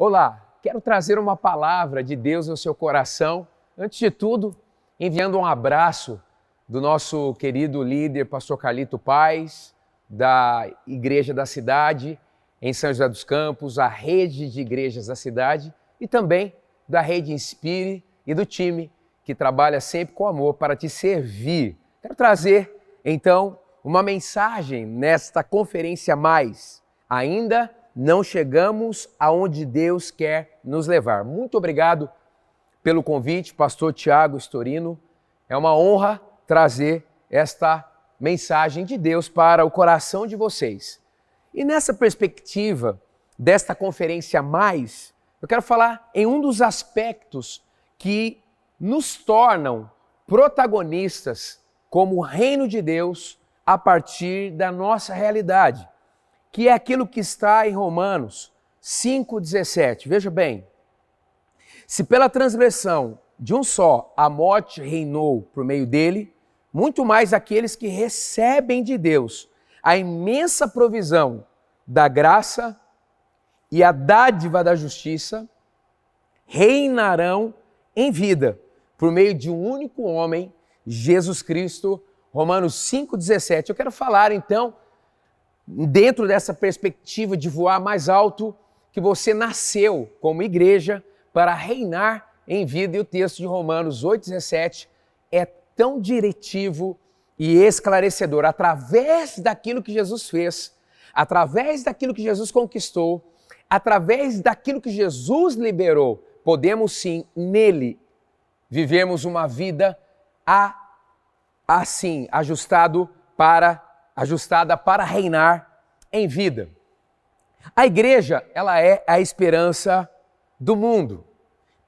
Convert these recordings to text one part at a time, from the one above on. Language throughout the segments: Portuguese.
Olá, quero trazer uma palavra de Deus ao seu coração. Antes de tudo, enviando um abraço do nosso querido líder, pastor Carlito Paes, da Igreja da Cidade, em São José dos Campos, a rede de igrejas da cidade e também da Rede Inspire e do time que trabalha sempre com amor para te servir. Quero trazer, então, uma mensagem nesta conferência mais. Ainda não chegamos aonde Deus quer nos levar. Muito obrigado pelo convite, pastor Tiago Storino. É uma honra trazer esta mensagem de Deus para o coração de vocês. E nessa perspectiva desta conferência mais, eu quero falar em um dos aspectos que nos tornam protagonistas como reino de Deus a partir da nossa realidade, que é aquilo que está em Romanos 5,17. Veja bem, se pela transgressão de um só a morte reinou por meio dele, muito mais aqueles que recebem de Deus a imensa provisão da graça e a dádiva da justiça reinarão em vida por meio de um único homem, Jesus Cristo. Romanos 5,17. Eu quero falar então, dentro dessa perspectiva de voar mais alto, que você nasceu como igreja para reinar em vida. E o texto de Romanos 8,17 é tão diretivo e esclarecedor. Através daquilo que Jesus fez, através daquilo que Jesus conquistou, através daquilo que Jesus liberou, podemos sim, nele, vivermos uma vida assim, ajustada para reinar em vida. A igreja, ela é a esperança do mundo.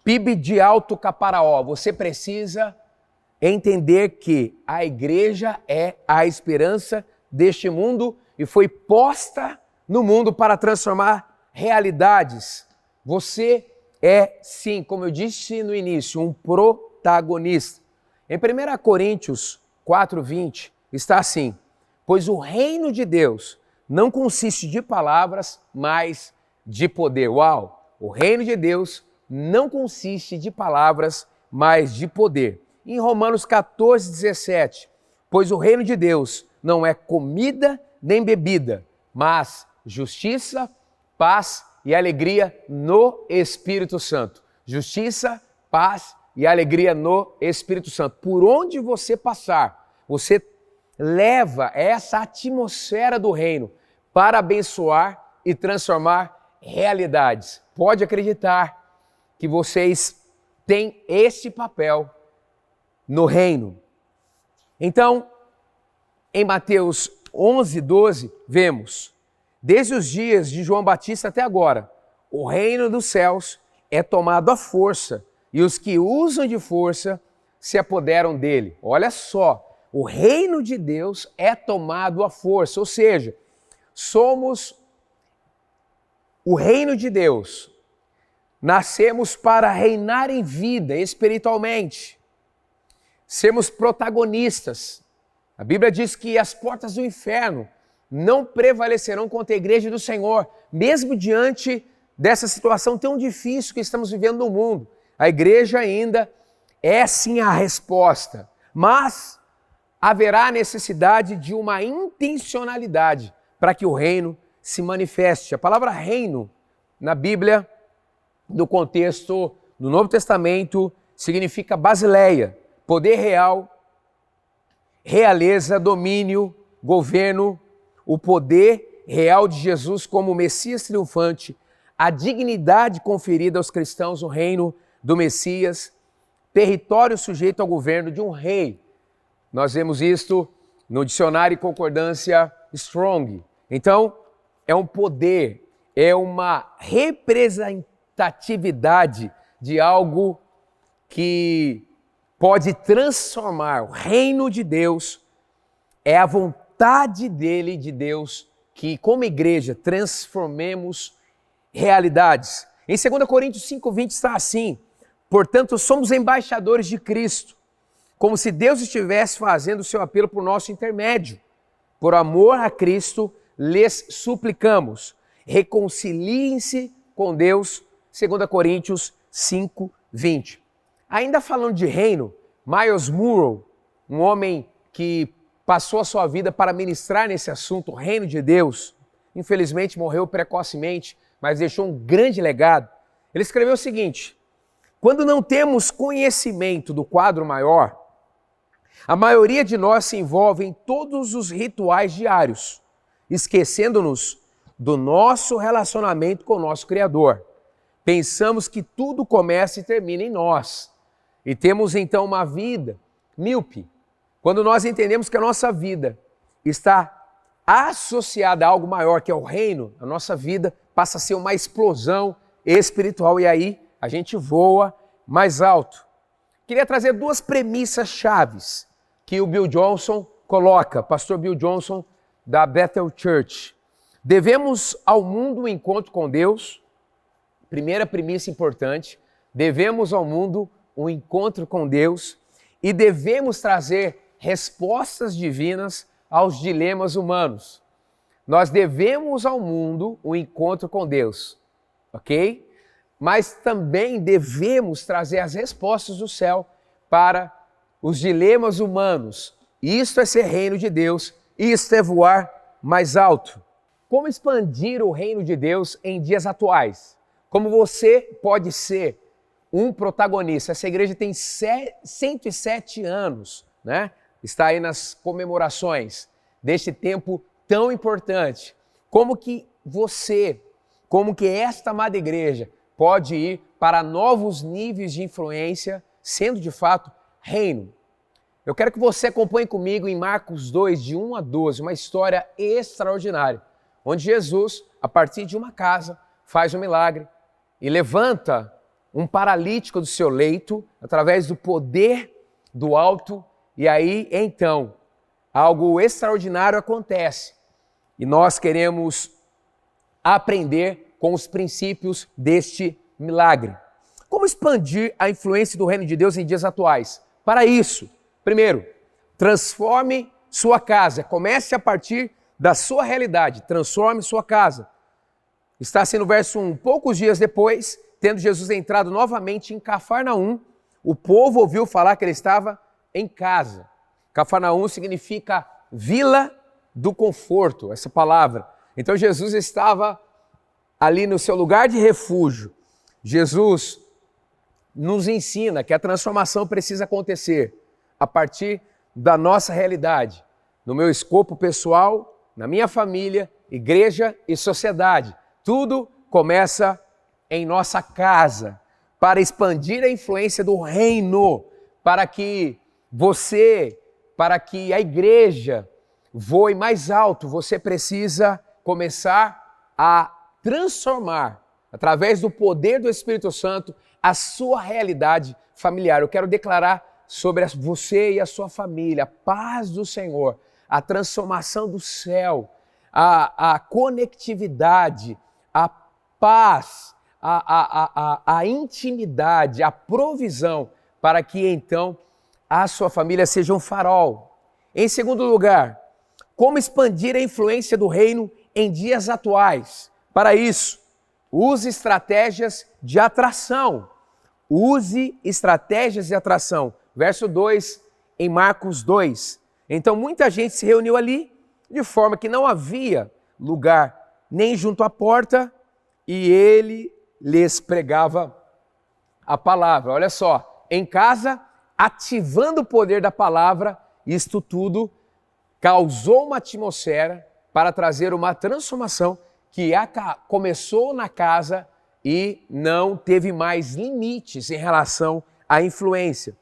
PIB de Alto Caparaó, você precisa entender que a igreja é a esperança deste mundo e foi posta no mundo para transformar realidades. Você é, sim, como eu disse no início, um protagonista. Em 1 Coríntios 4,20 está assim: pois o reino de Deus não consiste de palavras, mas de poder. Uau! O reino de Deus não consiste de palavras, mas de poder. Em Romanos 14,17, pois o reino de Deus não é comida nem bebida, mas justiça, paz e alegria no Espírito Santo. Justiça, paz e alegria no Espírito Santo. Por onde você passar, você leva essa atmosfera do reino para abençoar e transformar realidades. Pode acreditar que vocês têm esse papel no reino. Então, em Mateus 11:12, vemos: desde os dias de João Batista até agora, o reino dos céus é tomado à força, e os que usam de força se apoderam dele. Olha só, o reino de Deus é tomado à força, ou seja, somos o reino de Deus. Nascemos para reinar em vida espiritualmente, sermos protagonistas. A Bíblia diz que as portas do inferno não prevalecerão contra a igreja do Senhor, mesmo diante dessa situação tão difícil que estamos vivendo no mundo. A igreja ainda é sim a resposta, mas haverá necessidade de uma intencionalidade para que o reino se manifeste. A palavra reino, na Bíblia, no contexto do Novo Testamento, significa basileia, poder real, realeza, domínio, governo, o poder real de Jesus como Messias triunfante, a dignidade conferida aos cristãos no reino do Messias, território sujeito ao governo de um rei. Nós vemos isto no dicionário Concordância Strong. Então, é um poder, é uma representatividade de algo que pode transformar. O reino de Deus é a vontade dele, de Deus, que como igreja transformemos realidades. Em 2 Coríntios 5,20 está assim: portanto, somos embaixadores de Cristo, como se Deus estivesse fazendo o seu apelo por nosso intermédio. Por amor a Cristo, lhes suplicamos, reconciliem-se com Deus 2 Coríntios 5, 20. Ainda falando de reino, Miles Monroe, um homem que passou a sua vida para ministrar nesse assunto, o reino de Deus, infelizmente morreu precocemente, mas deixou um grande legado. Ele escreveu o seguinte: quando não temos conhecimento do quadro maior, a maioria de nós se envolve em todos os rituais diários, esquecendo-nos do nosso relacionamento com o nosso Criador. Pensamos que tudo começa e termina em nós. E temos então uma vida míope. Quando nós entendemos que a nossa vida está associada a algo maior, que é o reino, a nossa vida passa a ser uma explosão espiritual e aí a gente voa mais alto. Queria trazer duas premissas chaves que o Bill Johnson coloca, pastor Bill Johnson da Bethel Church. Devemos ao mundo um encontro com Deus. Primeira premissa importante, devemos ao mundo um encontro com Deus e devemos trazer respostas divinas aos dilemas humanos. Nós devemos ao mundo um encontro com Deus, ok? Mas também devemos trazer as respostas do céu para os dilemas humanos. Isto é ser reino de Deus, isto é voar mais alto. Como expandir o reino de Deus em dias atuais? Como você pode ser um protagonista? Essa igreja tem 107 anos, né? Está aí nas comemorações deste tempo tão importante. Como que esta amada igreja pode ir para novos níveis de influência, sendo de fato reino? Eu quero que você acompanhe comigo em Marcos 2, de 1 a 12, uma história extraordinária, onde Jesus, a partir de uma casa, faz um milagre e levanta um paralítico do seu leito através do poder do alto, e aí, então, algo extraordinário acontece. E nós queremos aprender com os princípios deste milagre. Como expandir a influência do reino de Deus em dias atuais? Para isso, primeiro, transforme sua casa. Comece a partir da sua realidade. Transforme sua casa. Está assim no verso 1. Poucos dias depois, tendo Jesus entrado novamente em Cafarnaum, o povo ouviu falar que ele estava em casa. Cafarnaum significa vila do conforto, essa palavra. Então Jesus estava ali no seu lugar de refúgio. Jesus nos ensina que a transformação precisa acontecer a partir da nossa realidade, no meu escopo pessoal, na minha família, igreja e sociedade. Tudo começa em nossa casa, para expandir a influência do reino, para que a igreja voe mais alto. Você precisa começar a transformar, através do poder do Espírito Santo, a sua realidade familiar. Eu quero declarar sobre você e a sua família a paz do Senhor, a transformação do céu, a conectividade, a paz, a intimidade, a provisão, para que então a sua família seja um farol. Em segundo lugar, como expandir a influência do reino em dias atuais? Para isso, use estratégias de atração. Use estratégias de atração. Verso 2, em Marcos 2. Então muita gente se reuniu ali, de forma que não havia lugar nem junto à porta, e ele lhes pregava a palavra. Olha só, em casa, ativando o poder da palavra, isto tudo causou uma atmosfera para trazer uma transformação que começou na casa e não teve mais limites em relação à influência.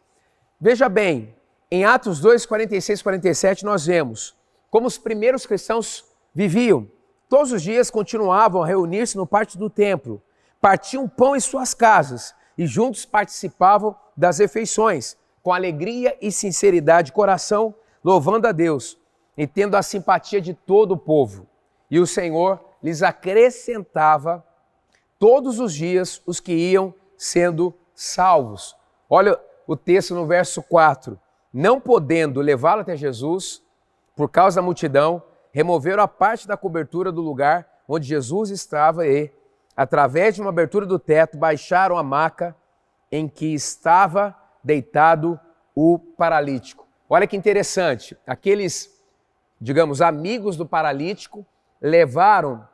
Veja bem, em Atos 2, 46 e 47, nós vemos como os primeiros cristãos viviam. Todos os dias continuavam a reunir-se no pátio do templo, partiam pão em suas casas e juntos participavam das refeições, com alegria e sinceridade de coração, louvando a Deus e tendo a simpatia de todo o povo. E o Senhor lhes acrescentava todos os dias os que iam sendo salvos. Olha o texto no verso 4. Não podendo levá-lo até Jesus, por causa da multidão, removeram a parte da cobertura do lugar onde Jesus estava e, através de uma abertura do teto, baixaram a maca em que estava deitado o paralítico. Olha que interessante, aqueles, digamos, amigos do paralítico levaram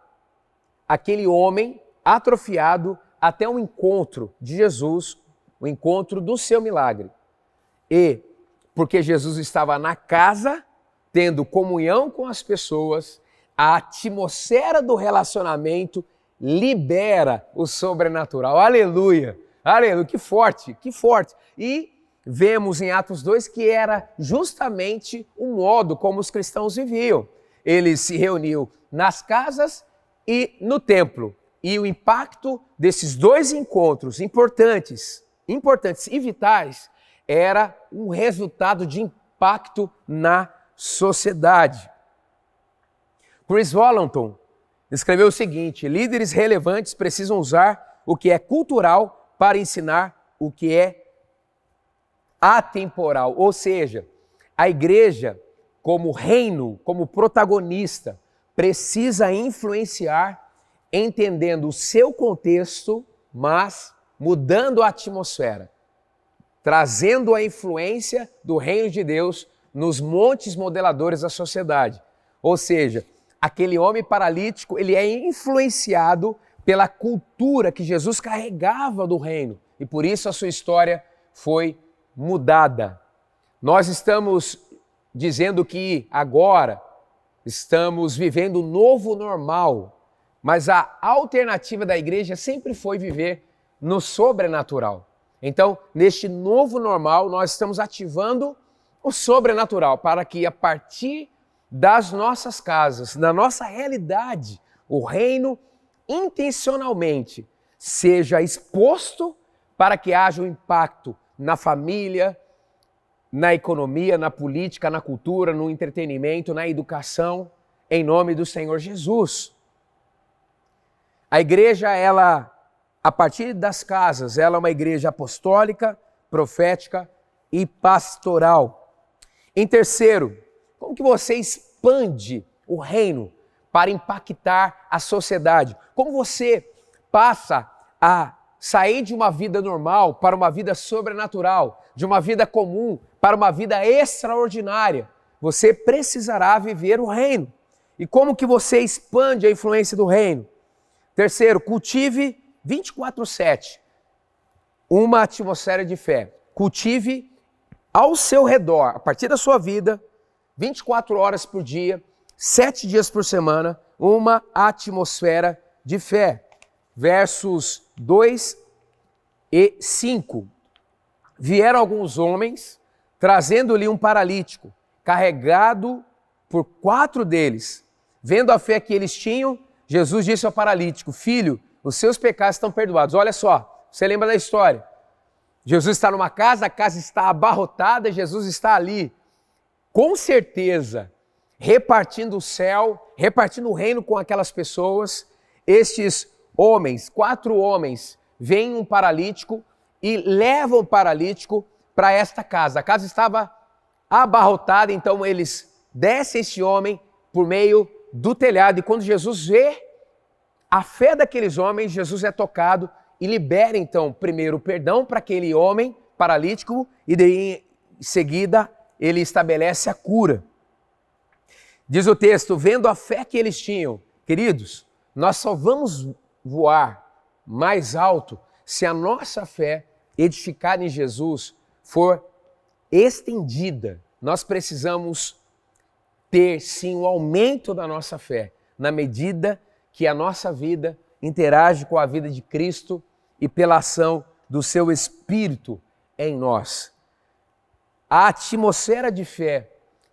aquele homem atrofiado até o encontro de Jesus, o encontro do seu milagre. E porque Jesus estava na casa, tendo comunhão com as pessoas, a atmosfera do relacionamento libera o sobrenatural. Aleluia! Aleluia! Que forte, que forte! E vemos em Atos 2 que era justamente o modo como os cristãos viviam. Eles se reuniam nas casas e no templo. E o impacto desses dois encontros importantes e vitais era um resultado de impacto na sociedade. Chris Vallotton escreveu o seguinte: líderes relevantes precisam usar o que é cultural para ensinar o que é atemporal. Ou seja, a igreja, como reino, como protagonista, precisa influenciar entendendo o seu contexto, mas mudando a atmosfera, trazendo a influência do reino de Deus nos montes modeladores da sociedade. Ou seja, aquele homem paralítico, ele é influenciado pela cultura que Jesus carregava do reino e por isso a sua história foi mudada. Nós estamos dizendo que agora estamos vivendo um novo normal, mas a alternativa da igreja sempre foi viver no sobrenatural. Então, neste novo normal, nós estamos ativando o sobrenatural para que a partir das nossas casas, da nossa realidade, o reino intencionalmente seja exposto para que haja um impacto na família, na economia, na política, na cultura, no entretenimento, na educação, em nome do Senhor Jesus. A igreja, ela, a partir das casas, ela é uma igreja apostólica, profética e pastoral. Em terceiro, como que você expande o reino para impactar a sociedade? Como você passa a sair de uma vida normal para uma vida sobrenatural, de uma vida comum para uma vida extraordinária? Você precisará viver o reino. E como que você expande a influência do reino? Terceiro, cultive 24/7 uma atmosfera de fé. Cultive ao seu redor, a partir da sua vida, 24 horas por dia, 7 dias por semana, uma atmosfera de fé. Versos 2 e 5. Vieram alguns homens, trazendo-lhe um paralítico, carregado por 4 deles. Vendo a fé que eles tinham, Jesus disse ao paralítico: filho, os seus pecados estão perdoados. Olha só, você lembra da história? Jesus está numa casa, a casa está abarrotada, Jesus está ali, com certeza, repartindo o céu, repartindo o reino com aquelas pessoas. Estes homens, 4 homens, veem um paralítico e levam o paralítico para esta casa. A casa estava abarrotada, então eles descem este homem por meio do telhado. E quando Jesus vê a fé daqueles homens, Jesus é tocado e libera então primeiro o perdão para aquele homem paralítico e daí em seguida ele estabelece a cura. Diz o texto: vendo a fé que eles tinham, queridos, nós só vamos voar mais alto se a nossa fé edificada em Jesus for estendida. Nós precisamos ter sim um aumento da nossa fé, na medida que a nossa vida interage com a vida de Cristo e pela ação do seu Espírito em nós. A atmosfera de fé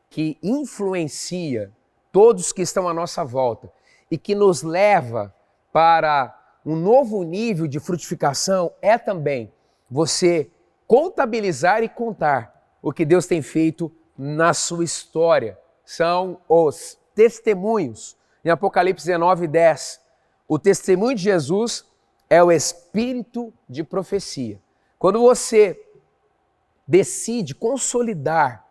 que influencia todos que estão à nossa volta e que nos leva para um novo nível de frutificação é também você contabilizar e contar o que Deus tem feito na sua história. São os testemunhos. Em Apocalipse 19:10, o testemunho de Jesus é o espírito de profecia. Quando você decide consolidar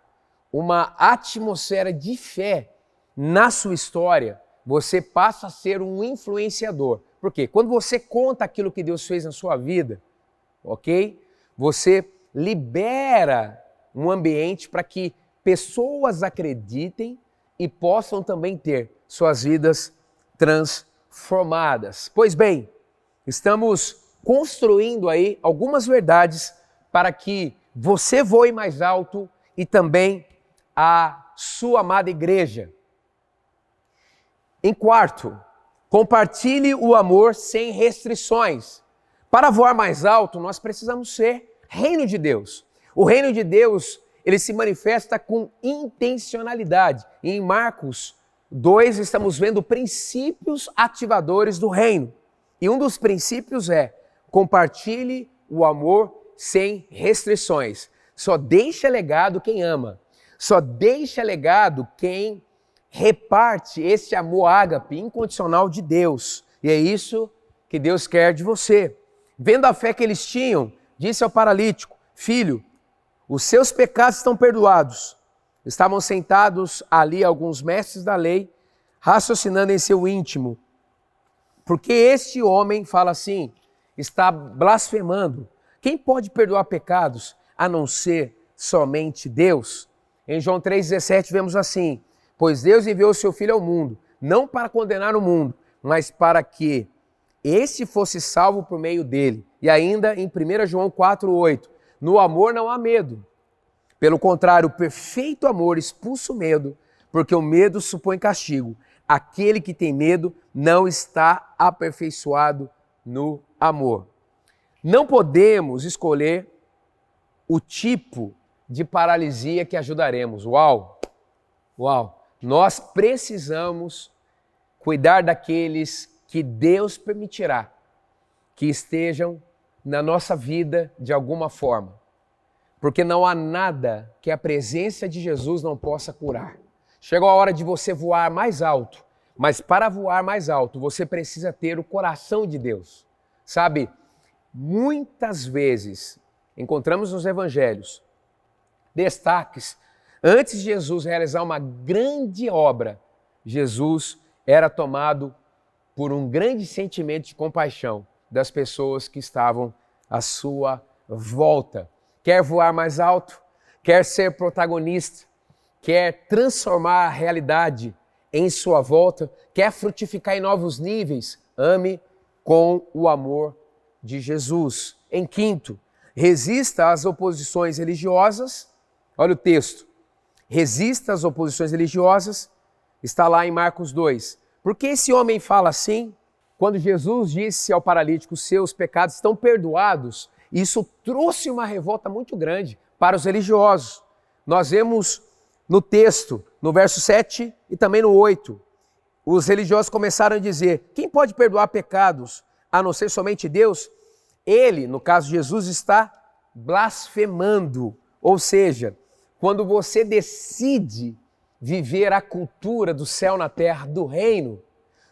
uma atmosfera de fé na sua história, você passa a ser um influenciador. Por quê? Quando você conta aquilo que Deus fez na sua vida, ok? Você libera um ambiente para que pessoas acreditem e possam também ter suas vidas transformadas. Pois bem, estamos construindo aí algumas verdades para que você voe mais alto e também a sua amada igreja. Em quarto, compartilhe o amor sem restrições. Para voar mais alto, nós precisamos ser reino de Deus. O reino de Deus, ele se manifesta com intencionalidade. E em Marcos 2, estamos vendo princípios ativadores do reino. E um dos princípios é: compartilhe o amor sem restrições. Só deixa legado quem ama. Só deixa legado quem reparte esse amor ágape incondicional de Deus. E é isso que Deus quer de você. Vendo a fé que eles tinham, disse ao paralítico: filho, os seus pecados estão perdoados. Estavam sentados ali alguns mestres da lei, raciocinando em seu íntimo: porque este homem fala assim, está blasfemando. Quem pode perdoar pecados a não ser somente Deus? Em João 3,17 vemos assim: pois Deus enviou o seu Filho ao mundo, não para condenar o mundo, mas para que esse fosse salvo por meio dele. E ainda em 1 João 4,8, no amor não há medo. Pelo contrário, o perfeito amor expulsa o medo, porque o medo supõe castigo. Aquele que tem medo não está aperfeiçoado no amor. Não podemos escolher o tipo de paralisia que ajudaremos. Uau! Nós precisamos cuidar daqueles que Deus permitirá que estejam na nossa vida de alguma forma. Porque não há nada que a presença de Jesus não possa curar. Chegou a hora de você voar mais alto, mas para voar mais alto você precisa ter o coração de Deus. Sabe, muitas vezes encontramos nos evangelhos destaques. Antes de Jesus realizar uma grande obra, Jesus era tomado por um grande sentimento de compaixão das pessoas que estavam à sua volta. Quer voar mais alto? Quer ser protagonista? Quer transformar a realidade em sua volta? Quer frutificar em novos níveis? Ame com o amor de Jesus. Em quinto, resista às oposições religiosas. Olha o texto. Resista às oposições religiosas. Está lá em Marcos 2. Por que esse homem fala assim? Quando Jesus disse ao paralítico: seus pecados estão perdoados, isso trouxe uma revolta muito grande para os religiosos. Nós vemos no texto, no verso 7 e também no 8, os religiosos começaram a dizer: quem pode perdoar pecados a não ser somente Deus? Ele, no caso de Jesus, está blasfemando. Ou seja, quando você decide viver a cultura do céu na terra, do reino,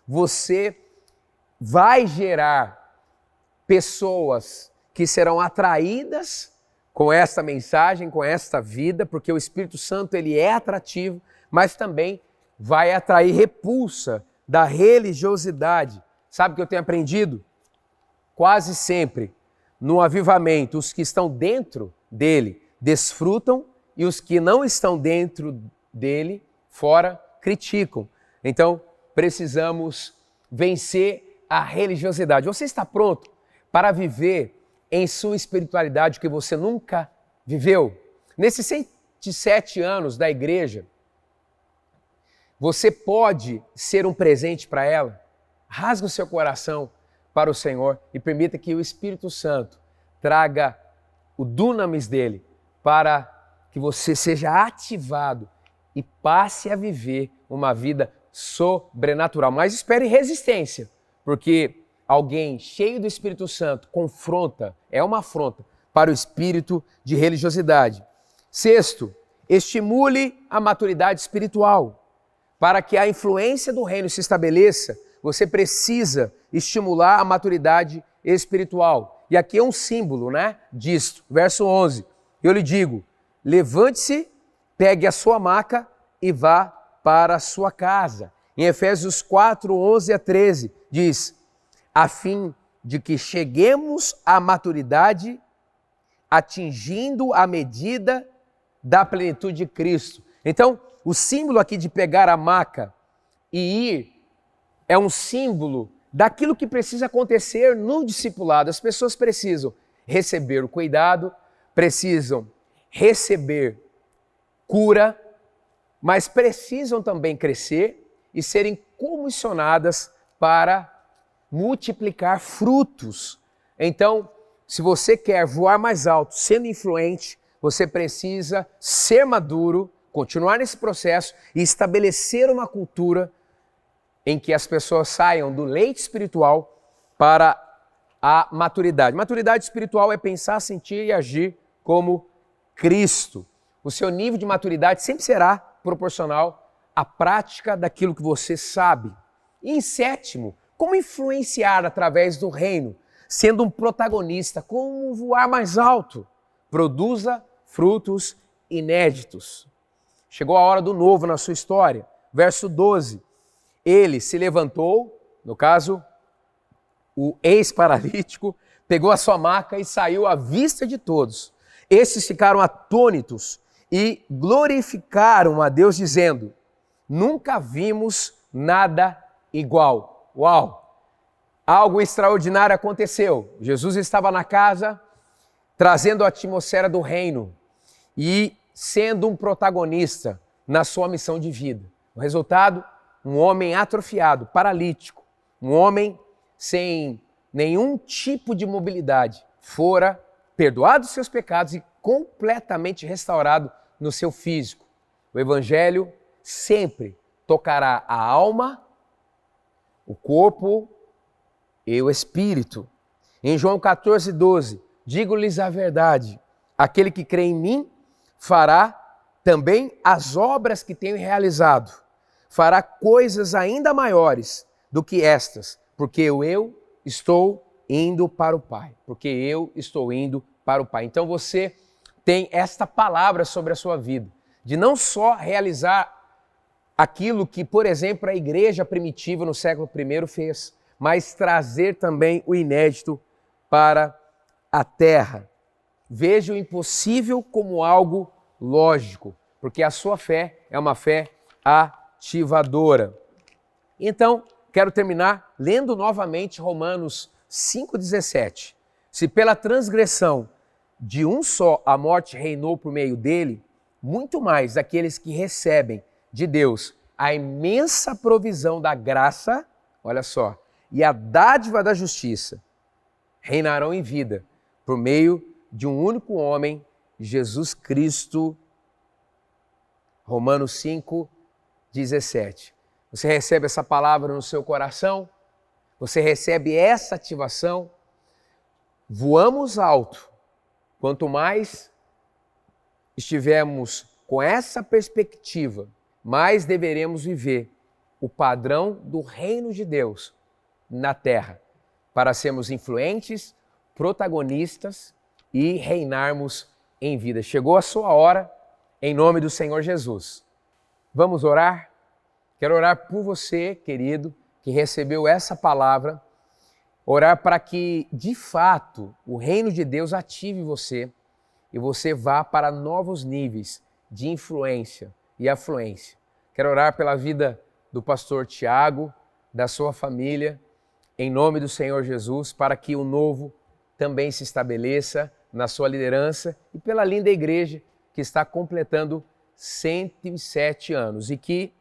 você vai gerar pessoas que serão atraídas com esta mensagem, com esta vida, porque o Espírito Santo ele é atrativo, mas também vai atrair repulsa da religiosidade. Sabe o que eu tenho aprendido? Quase sempre, no avivamento, os que estão dentro dele desfrutam e os que não estão dentro dele, fora, criticam. Então, precisamos vencer a religiosidade. Você está pronto para viver em sua espiritualidade o que você nunca viveu? Nesses 107 anos da igreja, você pode ser um presente para ela? Rasgue o seu coração para o Senhor e permita que o Espírito Santo traga o dunamis dele para que você seja ativado e passe a viver uma vida sobrenatural. Mas espere resistência, porque alguém cheio do Espírito Santo confronta, é uma afronta para o espírito de religiosidade. Sexto, estimule a maturidade espiritual. Para que a influência do reino se estabeleça, você precisa estimular a maturidade espiritual. E aqui é um símbolo, disto. Verso 11. Eu lhe digo: levante-se, pegue a sua maca e vá para a sua casa. Em Efésios 4, 11 a 13, diz: a fim de que cheguemos à maturidade, atingindo a medida da plenitude de Cristo. Então, o símbolo aqui de pegar a maca e ir é um símbolo daquilo que precisa acontecer no discipulado. As pessoas precisam receber o cuidado, precisam receber cura, mas precisam também crescer e serem comissionadas para multiplicar frutos. Então, se você quer voar mais alto, sendo influente, você precisa ser maduro, continuar nesse processo e estabelecer uma cultura em que as pessoas saiam do leite espiritual para a maturidade. Maturidade espiritual é pensar, sentir e agir como Cristo. O seu nível de maturidade sempre será proporcional à prática daquilo que você sabe. E em sétimo, como influenciar através do reino, sendo um protagonista, como voar mais alto. Produza frutos inéditos. Chegou a hora do novo na sua história. Verso 12. Ele se levantou, no caso, o ex-paralítico, pegou a sua maca e saiu à vista de todos. Estes ficaram atônitos e glorificaram a Deus, dizendo: nunca vimos nada igual. Uau! Algo extraordinário aconteceu. Jesus estava na casa, trazendo a atmosfera do reino e sendo um protagonista na sua missão de vida. O resultado, um homem atrofiado, paralítico, um homem sem nenhum tipo de mobilidade, fora perdoado os seus pecados e completamente restaurado no seu físico. O Evangelho sempre tocará a alma, o corpo e o espírito. Em João 14:12, digo-lhes a verdade, aquele que crê em mim fará também as obras que tenho realizado, fará coisas ainda maiores do que estas, porque eu estou indo para o Pai, porque eu estou indo para o Pai. Então você tem esta palavra sobre a sua vida, de não só realizar aquilo que, por exemplo, a igreja primitiva no século I fez, mas trazer também o inédito para a terra. Veja o impossível como algo lógico, porque a sua fé é uma fé ativadora. Então, quero terminar lendo novamente Romanos 5,17. Se pela transgressão de um só a morte reinou por meio dele, muito mais daqueles que recebem de Deus a imensa provisão da graça, olha só, e a dádiva da justiça, reinarão em vida por meio de um único homem, Jesus Cristo. Romanos 5:17. Você recebe essa palavra no seu coração? Você recebe essa ativação? Voamos alto. Quanto mais estivermos com essa perspectiva, mais deveremos viver o padrão do reino de Deus na terra, para sermos influentes, protagonistas e reinarmos em vida. Chegou a sua hora, em nome do Senhor Jesus. Vamos orar? Quero orar por você, querido, que recebeu essa palavra, orar para que, de fato, o reino de Deus ative você e você vá para novos níveis de influência e afluência. Quero orar pela vida do pastor Tiago, da sua família, em nome do Senhor Jesus, para que o novo também se estabeleça na sua liderança e pela linda igreja que está completando 107 anos e que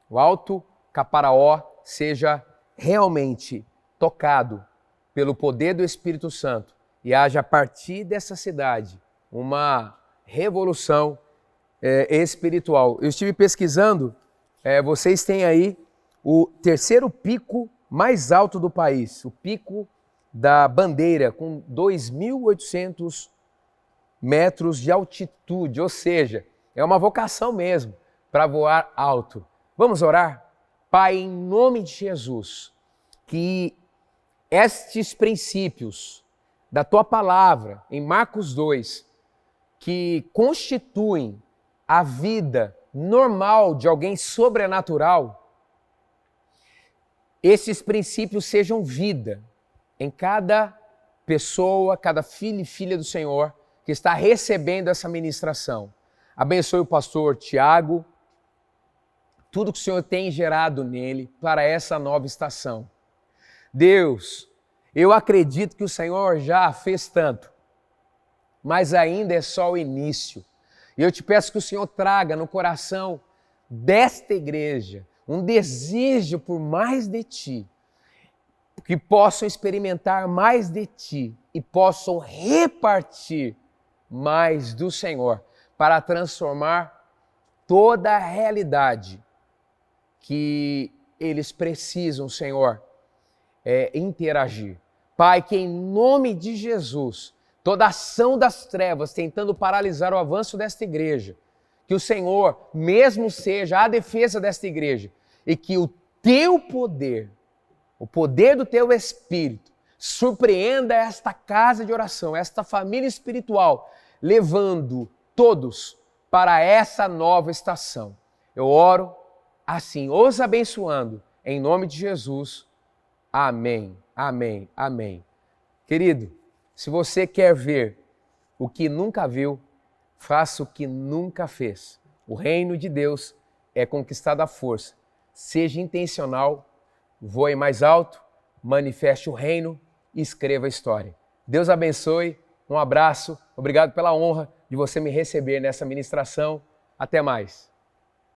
o Alto Caparaó seja realmente tocado pelo poder do Espírito Santo e haja a partir dessa cidade uma revolução espiritual. Eu estive pesquisando, vocês têm aí o terceiro pico mais alto do país, o Pico da Bandeira, com 2.800 metros de altitude, ou seja, é uma vocação mesmo para voar alto. Vamos orar? Pai, em nome de Jesus, que estes princípios da Tua palavra, em Marcos 2, que constituem a vida normal de alguém sobrenatural, esses princípios sejam vida em cada pessoa, cada filho e filha do Senhor que está recebendo essa ministração. Abençoe o pastor Tiago, tudo que o Senhor tem gerado nele para essa nova estação. Deus, eu acredito que o Senhor já fez tanto, mas ainda é só o início. E eu te peço que o Senhor traga no coração desta igreja um desejo por mais de Ti, que possam experimentar mais de Ti e possam repartir mais do Senhor para transformar toda a realidade que eles precisam, Senhor, interagir. Pai, que em nome de Jesus, toda ação das trevas tentando paralisar o avanço desta igreja, que o Senhor mesmo seja a defesa desta igreja e que o Teu poder, o poder do Teu Espírito, surpreenda esta casa de oração, esta família espiritual, levando todos para essa nova estação. Eu oro assim, os abençoando, em nome de Jesus. Amém, amém, amém. Querido, se você quer ver o que nunca viu, faça o que nunca fez. O reino de Deus é conquistado à força. Seja intencional, voe mais alto, manifeste o reino e escreva a história. Deus abençoe, um abraço, obrigado pela honra de você me receber nessa ministração. Até mais.